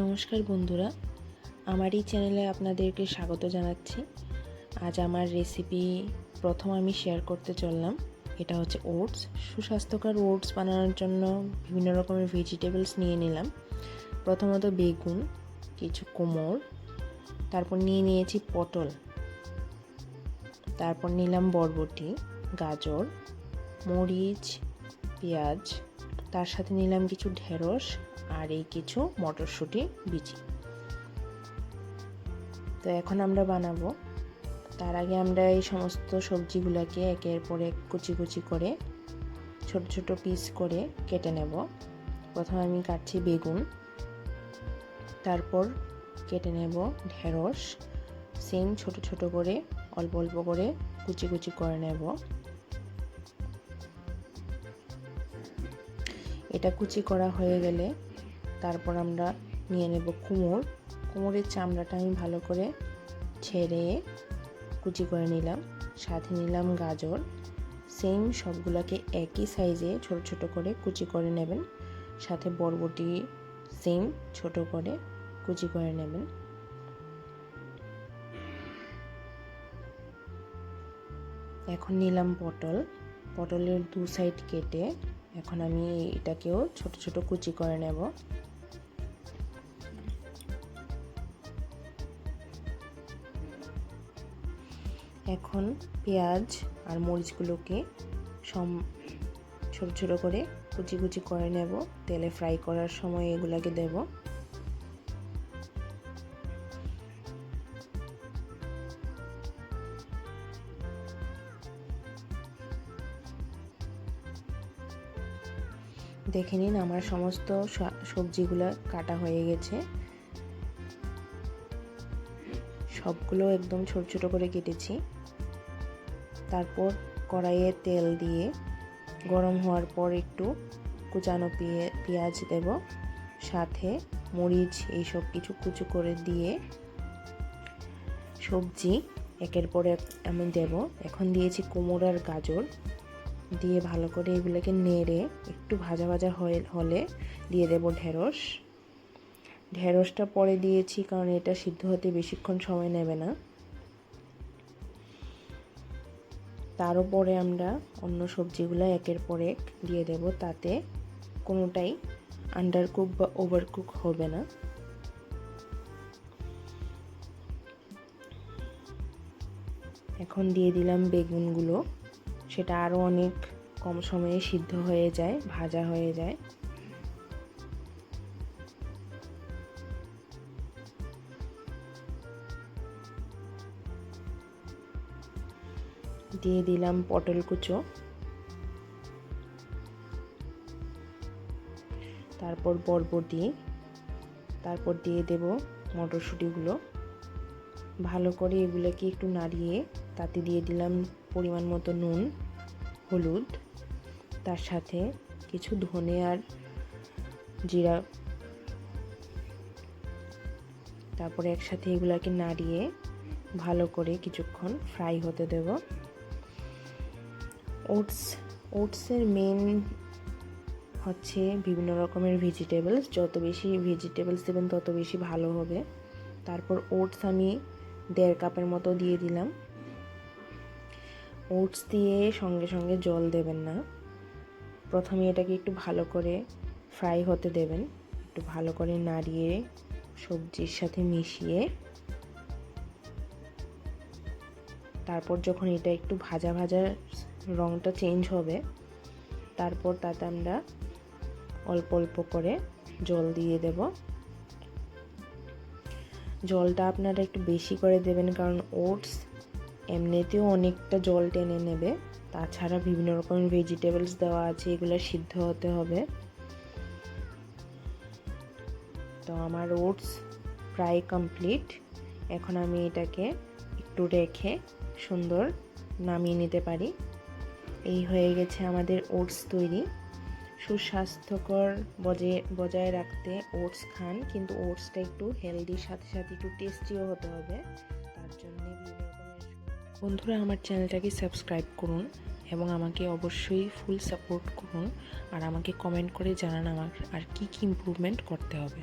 নমস্কার বন্ধুরা, আমার এই চ্যানেলে আপনাদেরকে স্বাগত জানাচ্ছি। আজ আমার রেসিপি প্রথম আমি শেয়ার করতে চললাম। এটা হচ্ছে ওটস। সুস্বাস্থ্যকর ওটস বানানোর জন্য বিভিন্ন রকমের ভেজিটেবলস নিয়ে নিলাম। প্রথমত বেগুন, কিছু কুমড়ো, তারপর নিয়েছি পটল, তারপর নিলাম বরবটি, গাজর, মরিচ, পেঁয়াজ, তার সাথে নিলাম কিছু ঢেঁড়স আর এই কিছু মটরশুঁটি বিচি। তো এখন আমরা বানাবো। তার আগে আমরা এই সমস্ত সবজিগুলোকে একের পর এক কুচি কুচি করে ছোট ছোট পিস করে কেটে নেব। প্রথমে আমি কাটছি বেগুন, তারপর কেটে নেব ঢেঁড়স, সেম ছোট ছোট করে অল্প অল্প করে কুচি কুচি করে নেব। এটা কুচি করা হয়ে গেলে তারপর আমরা নিয়ে নেব কুমড়োর চামড়াটা আমি ভালো করে ছেড়ে কুচি করে নিলাম। সাথে নিলাম গাজর, সেম সবগুলোকে একই সাইজে ছোট ছোট করে কুচি করে নেবেন। সাথে বরবটি সেম ছোট করে কুচি করে নেবেন। এখন নিলাম পটলের দু সাইড কেটে এখন আমি এটাকেও ছোট ছোট কুচি করে নেব। এখন পেঁয়াজ আর মরিচগুলোকে ছোট ছোট করে কুচি কুচি করে নেব। তেলে ফ্রাই করার সময় এগুলোকে দেব। দেখে নিন আমার সমস্ত সবজিগুলো কাটা হয়ে গেছে। সবগুলো একদম ছোট ছোট করে কেটেছি। তারপর কড়াইয়ে তেল দিয়ে গরম হওয়ার পর একটু কুচানো পেঁয়াজ দেব, সাথে মরিচ এইসব কিছু কুচি করে দিয়ে সবজি একের পর এক আমি দেব। এখন দিয়েছি কুমড়ো আর গাজর দিয়ে ভালো করে এগুলোকে নেড়ে একটু ভাজা ভাজা হলে দিয়ে দেব ঢেঁড়সটা পরে দিয়েছি কারণ এটা সিদ্ধ হতে বেশিক্ষণ সময় নেবে না। তারও পরে আমরা অন্য সবজিগুলো একের পর এক দিয়ে দেব, তাতে কোনোটাই আন্ডারকুক বা ওভারকুক হবে না। এখন দিয়ে দিলাম বেগুনগুলো, সেটা আরও অনেক কম সময়ে সিদ্ধ হয়ে যায়, ভাজা হয়ে যায়। দিয়ে দিলাম পটল কুচো, তারপর বরবটি, তারপর দিয়ে দেব মটরশুঁটিগুলো। ভালো করে এগুলোকে একটু নাড়িয়ে তাতে দিয়ে দিলাম পরিমাণ মতো নুন, হলুদ, তার সাথে কিছু ধনে আর জিরা। তারপরে একসাথে এগুলোকে নাড়িয়ে ভালো করে কিছুক্ষণ ফ্রাই হতে দেব। ওটসের মেন হচ্ছে বিভিন্ন রকমের ভেজিটেবলস। যত বেশি ভেজিটেবলস দেবেন তত বেশি ভালো হবে। তারপর ওটস আমি 1.5 কাপের মতো দিয়ে দিলাম। ওটস দিয়ে সঙ্গে সঙ্গে জল দেবেন না, প্রথমে এটাকে একটু ভালো করে ফ্রাই হতে দেবেন। একটু ভালো করে নাড়িয়ে সবজির সাথে মিশিয়ে তারপর যখন এটা একটু ভাজা ভাজা রঙটা চেঞ্জ হবে তারপর তাতে আমরা অল্প অল্প করে জল দিয়ে দেব। জলটা আপনারা একটু বেশি করে দেবেন কারণ ওটস এমনিতেও অনেকটা জল টেনে নেবে, তাছাড়া বিভিন্ন রকমের ভেজিটেবলস দেওয়া আছে, এগুলো সিদ্ধ হতে হবে। তো আমার ওটস প্রায় কমপ্লিট। এখন আমি এটাকে একটু রেখে সুন্দর নামিয়ে নিতে পারি। এই হয়ে গেছে আমাদের ওটস তৈরি। সুস্বাস্থ্যকর বজায় রাখতে ওটস খান, কিন্তু ওটসটা একটু হেলদির সাথে সাথে একটু টেস্টিও হতে হবে। তার জন্য বন্ধুরা আমার চ্যানেলটাকে সাবস্ক্রাইব করুন এবং আমাকে অবশ্যই ফুল সাপোর্ট করুন। আর আমাকে কমেন্ট করে জানান আমার আর কি ইমপ্রুভমেন্ট করতে হবে।